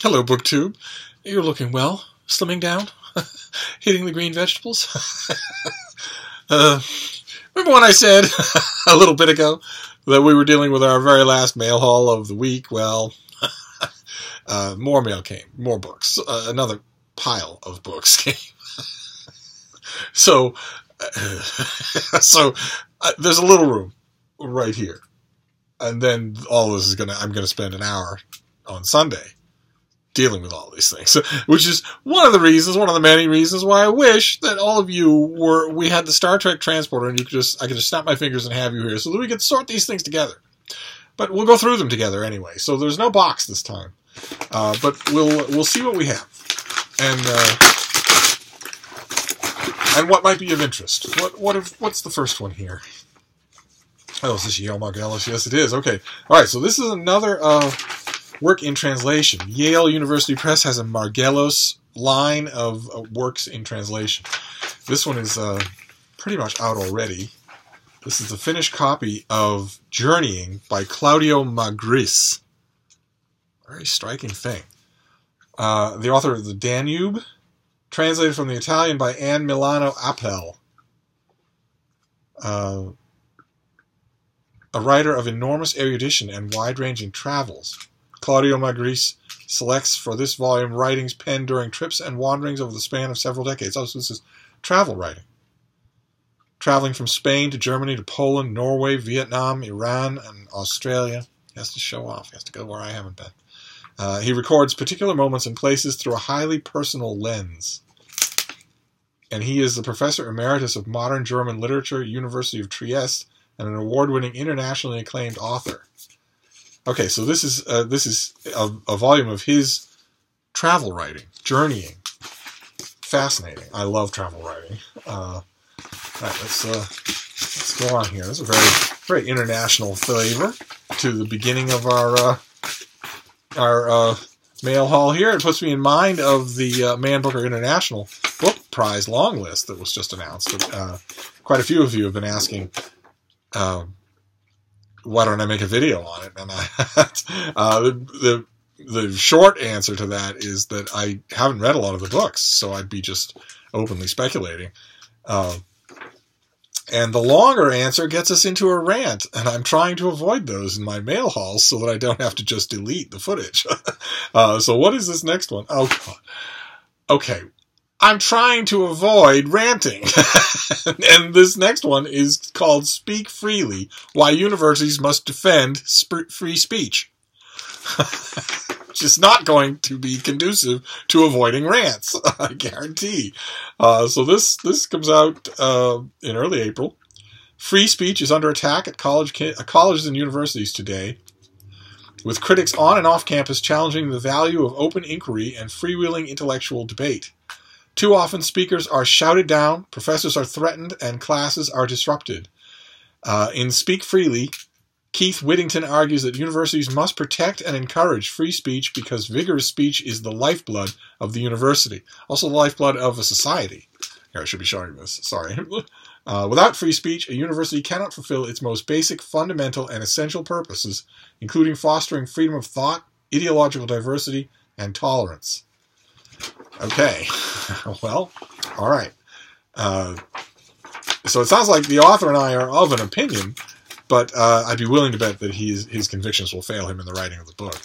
Hello, BookTube. You're looking well. Slimming down? Hitting the green vegetables? Remember when I said a little bit ago that we were dealing with our very last mail haul of the week? Well, more mail came. More books. Another pile of books came. So there's a little room right here. And then all this is I'm going to spend an hour on Sunday dealing with all these things, which is one of the many reasons why I wish that all of you we had the Star Trek transporter and I could just snap my fingers and have you here so that we could sort these things together. But we'll go through them together anyway. So there's no box this time. But we'll see what we have. And what might be of interest. What's the first one here? Oh, is this Yale Margellos? Yes, it is. Okay. All right, so this is another work in translation. Yale University Press has a Margellos line of works in translation. This one is pretty much out already. This is the finished copy of Journeying by Claudio Magris. Very striking thing. The author of The Danube, translated from the Italian by Anne Milano Appel. A writer of enormous erudition and wide-ranging travels. Claudio Magris selects for this volume writings penned during trips and wanderings over the span of several decades. Oh, so this is travel writing. Traveling from Spain to Germany to Poland, Norway, Vietnam, Iran, and Australia. He has to show off. He has to go where I haven't been. He records particular moments and places through a highly personal lens. And he is the Professor Emeritus of Modern German Literature, University of Trieste, and an award-winning, internationally acclaimed author. Okay, so this is a volume of his travel writing, journeying. Fascinating. I love travel writing. All right, let's go on here. There's a very international flavor to the beginning of our mail haul here. It puts me in mind of the Man Booker International Book Prize long list that was just announced. Quite a few of you have been asking, why don't I make a video on it? And the short answer to that is that I haven't read a lot of the books, so I'd be just openly speculating. And the longer answer gets us into a rant, and I'm trying to avoid those in my mail hauls so that I don't have to just delete the footage. So what is this next one? Oh, God. Okay. I'm trying to avoid ranting. And this next one is called Speak Freely, Why Universities Must Defend Free Speech. Which is not going to be conducive to avoiding rants, I guarantee. So this comes out in early April. Free speech is under attack at colleges and universities today, with critics on and off campus challenging the value of open inquiry and freewheeling intellectual debate. Too often speakers are shouted down, professors are threatened, and classes are disrupted. In Speak Freely, Keith Whittington argues that universities must protect and encourage free speech because vigorous speech is the lifeblood of the university. Also the lifeblood of a society. Here, I should be showing this. Sorry. Without free speech, a university cannot fulfill its most basic, fundamental, and essential purposes, including fostering freedom of thought, ideological diversity, and tolerance. Okay. Well, all right. So it sounds like the author and I are of an opinion, but I'd be willing to bet that his convictions will fail him in the writing of the book.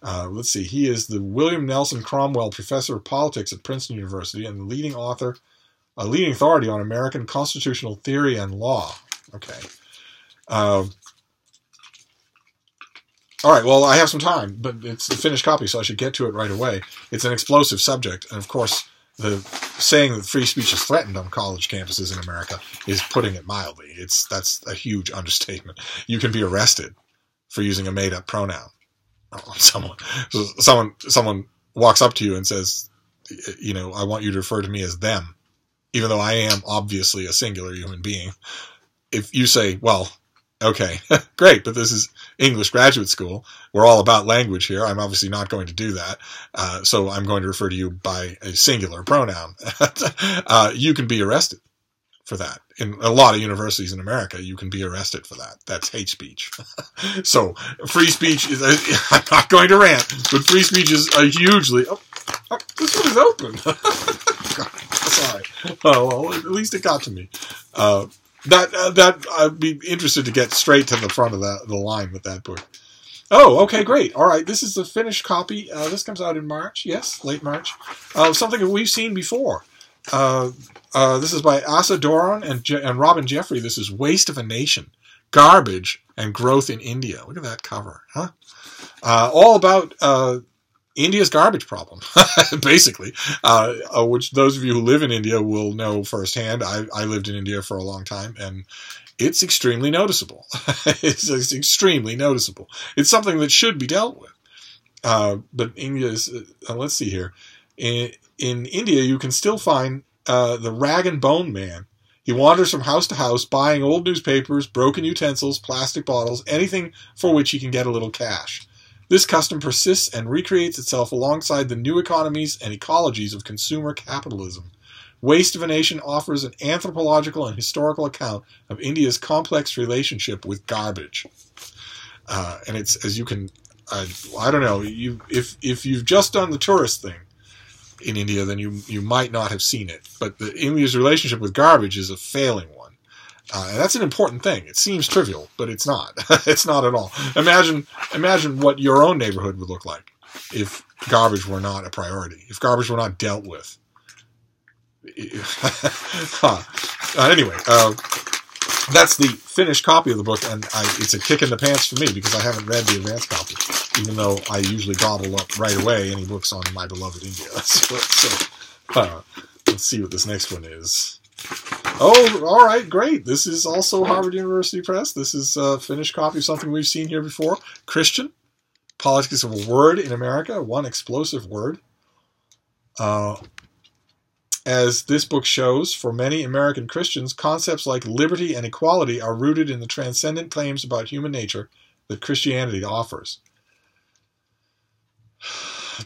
Let's see. He is the William Nelson Cromwell Professor of Politics at Princeton University and the leading authority on American constitutional theory and law. Okay. All right, well, I have some time, but it's a finished copy, so I should get to it right away. It's an explosive subject, and of course, the saying that free speech is threatened on college campuses in America is putting it mildly. That's a huge understatement. You can be arrested for using a made-up pronoun. Someone walks up to you and says, I want you to refer to me as them, even though I am obviously a singular human being. If you say, well, okay, great, but this is English graduate school. We're all about language here. I'm obviously not going to do that. So I'm going to refer to you by a singular pronoun. You can be arrested for that. in a lot of universities in America, you can be arrested for that. That's hate speech. So free speech is, I'm not going to rant, but free speech is a hugely, this one is open. Sorry. Oh, well, at least it got to me. That I'd be interested to get straight to the front of the line with that book. Oh, okay, great. All right, this is the finished copy. This comes out in March. Yes, late March. Something that we've seen before. This is by Asa Doron and Robin Jeffrey. This is Waste of a Nation, Garbage and Growth in India. Look at that cover, huh? All about India's garbage problem, basically, which those of you who live in India will know firsthand. I lived in India for a long time, and it's extremely noticeable. It's extremely noticeable. It's something that should be dealt with. But India is, let's see here. In India, you can still find the rag and bone man. He wanders from house to house, buying old newspapers, broken utensils, plastic bottles, anything for which he can get a little cash. This custom persists and recreates itself alongside the new economies and ecologies of consumer capitalism. Waste of a Nation offers an anthropological and historical account of India's complex relationship with garbage. And it's, as you can, I don't know, if you've just done the tourist thing in India, then you might not have seen it. But India's relationship with garbage is a failing one. And that's an important thing. It seems trivial, but it's not. It's not at all. Imagine what your own neighborhood would look like if garbage were not a priority, if garbage were not dealt with. Anyway, that's the finished copy of the book, and it's a kick in the pants for me because I haven't read the advanced copy, even though I usually gobble up right away any books on my beloved India. Let's see what this next one is. Oh, all right, great. This is also Harvard University Press. This is a finished copy of something we've seen here before. Christian, Politics of a Word in America, One Explosive Word. As this book shows, for many American Christians, concepts like liberty and equality are rooted in the transcendent claims about human nature that Christianity offers.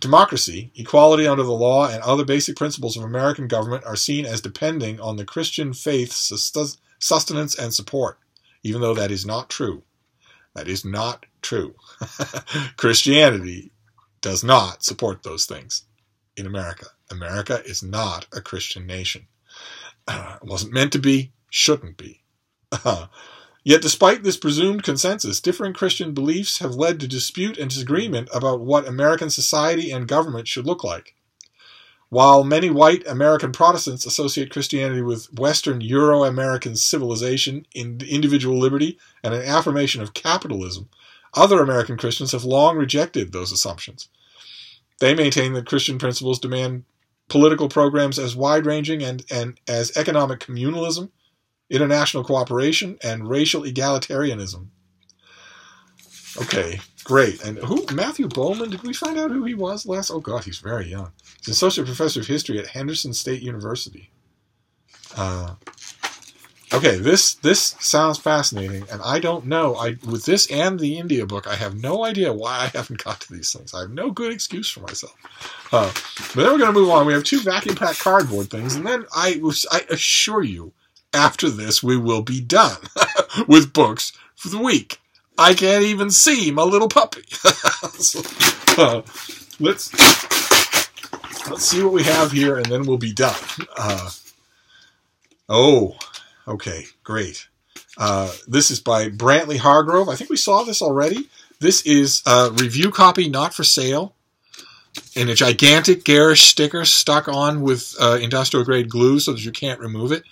Democracy, equality under the law, and other basic principles of American government are seen as depending on the Christian faith's sustenance and support, even though that is not true. That is not true. Christianity does not support those things in America. America is not a Christian nation. It wasn't meant to be, shouldn't be. Yet despite this presumed consensus, differing Christian beliefs have led to dispute and disagreement about what American society and government should look like. While many white American Protestants associate Christianity with Western Euro-American civilization, individual liberty, and an affirmation of capitalism, other American Christians have long rejected those assumptions. They maintain that Christian principles demand political programs as wide-ranging and as economic communalism, international cooperation, and racial egalitarianism. Okay, great. And Matthew Bowman, did we find out who he was last? Oh God, he's very young. He's an associate professor of history at Henderson State University. Okay, this sounds fascinating, and I don't know. With this and the India book, I have no idea why I haven't got to these things. I have no good excuse for myself. But then we're going to move on. We have 2 vacuum-packed cardboard things, and then I assure you, after this, we will be done with books for the week. I can't even see my little puppy. Let's see what we have here, and then we'll be done. Okay, great. This is by Brantley Hargrove. I think we saw this already. This is a review copy, not for sale, in a gigantic garish sticker stuck on with industrial-grade glue so that you can't remove it.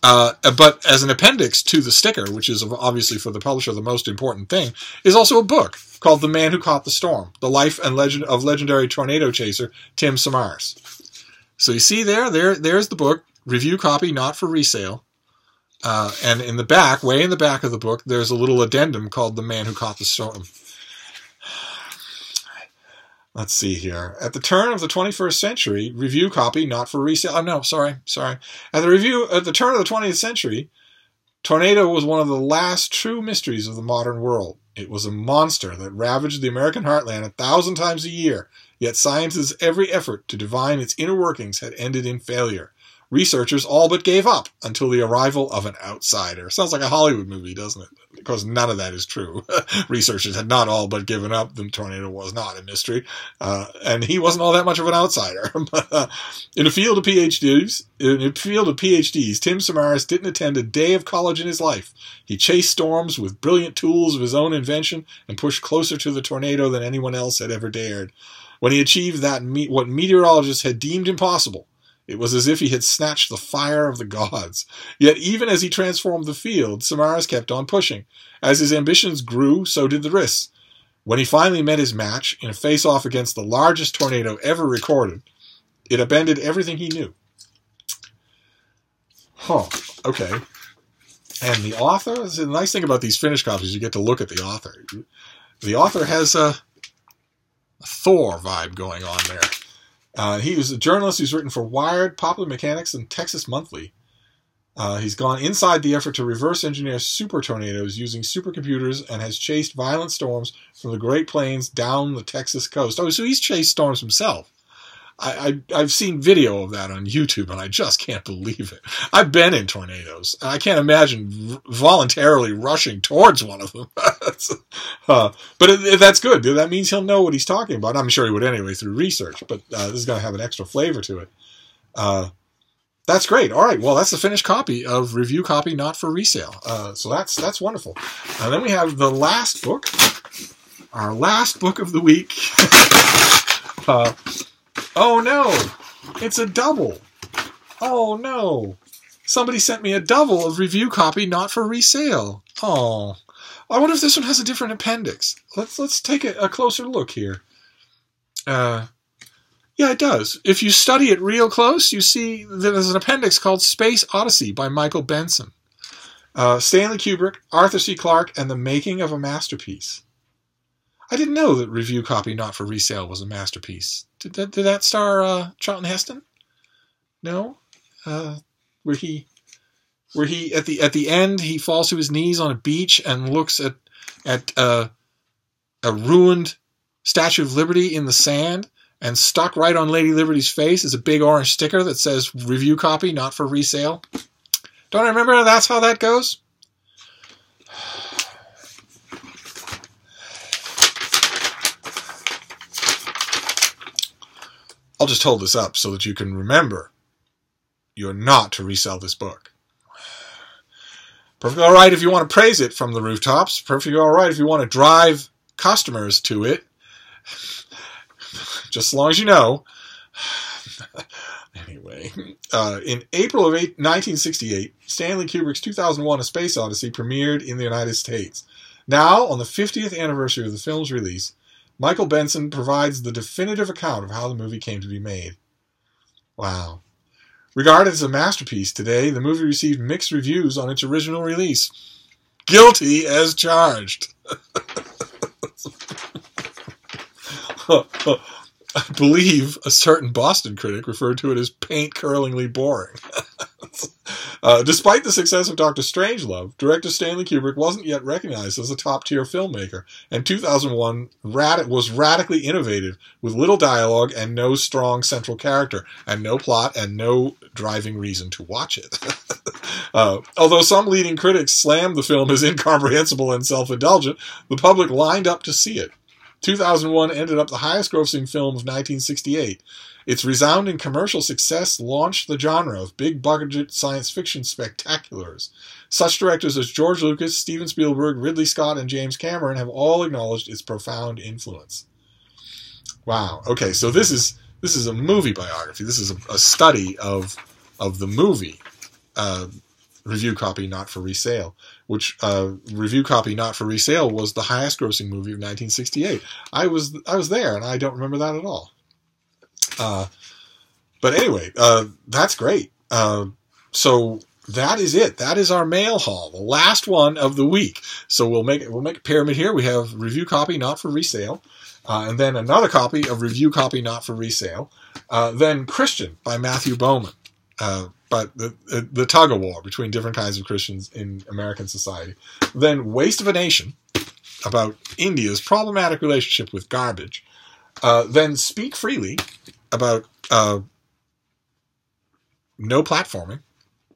But as an appendix to the sticker, which is obviously for the publisher the most important thing, is also a book called The Man Who Caught the Storm, The Life and Legend of Legendary Tornado Chaser Tim Samars. So you see there's the book, review copy, not for resale. And in the back, way in the back of the book, there's a little addendum called The Man Who Caught the Storm. Let's see here. At the turn of the 21st century, review copy, not for resale. Oh, no, sorry. At the turn of the 20th century, tornado was one of the last true mysteries of the modern world. It was a monster that ravaged the American heartland 1,000 times a year, yet scientists' every effort to divine its inner workings had ended in failure. Researchers all but gave up until the arrival of an outsider. Sounds like a Hollywood movie, doesn't it? Because none of that is true. Researchers had not all but given up. The tornado was not a mystery. And he wasn't all that much of an outsider. In a field of PhDs, Tim Samaras didn't attend a day of college in his life. He chased storms with brilliant tools of his own invention and pushed closer to the tornado than anyone else had ever dared. When he achieved what meteorologists had deemed impossible, it was as if he had snatched the fire of the gods. Yet even as he transformed the field, Samaras kept on pushing. As his ambitions grew, so did the risks. When he finally met his match in a face-off against the largest tornado ever recorded, it upended everything he knew. Okay. And the author, the nice thing about these finished copies, you get to look at the author. The author has a Thor vibe going on there. He was a journalist who's written for Wired, Popular Mechanics, and Texas Monthly. He's gone inside the effort to reverse engineer super tornadoes using supercomputers and has chased violent storms from the Great Plains down the Texas coast. Oh, so he's chased storms himself. I've seen video of that on YouTube, and I just can't believe it. I've been in tornadoes, and I can't imagine voluntarily rushing towards one of them. But that's good. That means he'll know what he's talking about. I'm sure he would anyway through research, but this is going to have an extra flavor to it. That's great. All right, well, that's the finished copy of Review Copy Not for Resale. So that's wonderful. And then we have the last book, our last book of the week. Oh no, it's a double. Oh no, somebody sent me a double of Review Copy Not for Resale. Oh, I wonder if this one has a different appendix. Let's take a closer look here. Yeah, it does. If you study it real close, you see that there's an appendix called Space Odyssey by Michael Benson. Stanley Kubrick, Arthur C. Clarke, and the Making of a Masterpiece. I didn't know that Review Copy Not for Resale was a masterpiece. Did that star Charlton Heston? No, where he at the end he falls to his knees on a beach and looks at a ruined Statue of Liberty in the sand, and stuck right on Lady Liberty's face is a big orange sticker that says Review Copy Not for Resale. Don't I remember that's how that goes? I'll just hold this up so that you can remember you're not to resell this book. Perfectly all right if you want to praise it from the rooftops. Perfectly all right if you want to drive customers to it. Just as long as you know. Anyway, in April of 1968, Stanley Kubrick's 2001 A Space Odyssey premiered in the United States. Now, on the 50th anniversary of the film's release, Michael Benson provides the definitive account of how the movie came to be made. Wow. Regarded as a masterpiece today, the movie received mixed reviews on its original release. Guilty as charged. I believe a certain Boston critic referred to it as paint-curlingly boring. Despite the success of Dr. Strangelove, director Stanley Kubrick wasn't yet recognized as a top-tier filmmaker, and 2001 was radically innovative, with little dialogue and no strong central character, and no plot and no driving reason to watch it. Although some leading critics slammed the film as incomprehensible and self-indulgent, the public lined up to see it. 2001 ended up the highest-grossing film of 1968. Its resounding commercial success launched the genre of big-budget science fiction spectaculars. Such directors as George Lucas, Steven Spielberg, Ridley Scott, and James Cameron have all acknowledged its profound influence. Wow. Okay, so this is a movie biography. This is a study of the movie. Review Copy Not for Resale, which Review Copy Not for Resale was the highest-grossing movie of 1968. I was there, and I don't remember that at all. But anyway, that's great. So that is it. That is our mail haul, the last one of the week. So we'll make a pyramid here. We have Review Copy Not for Resale, and then another copy of Review Copy Not for Resale, then Christian by Matthew Bowman. But the tug of war between different kinds of Christians in American society. Then Waste of a Nation, about India's problematic relationship with garbage. Then Speak Freely, about no platforming,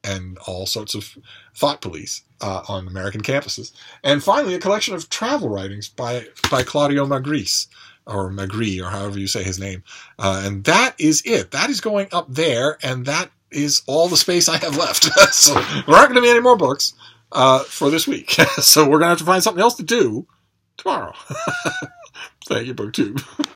and all sorts of thought police on American campuses. And finally, a collection of travel writings by Claudio Magris, or Magri, or however you say his name. And that is it. That is going up there, and that is all the space I have left. So there aren't going to be any more books for this week. So we're going to have to find something else to do tomorrow. Thank you, BookTube.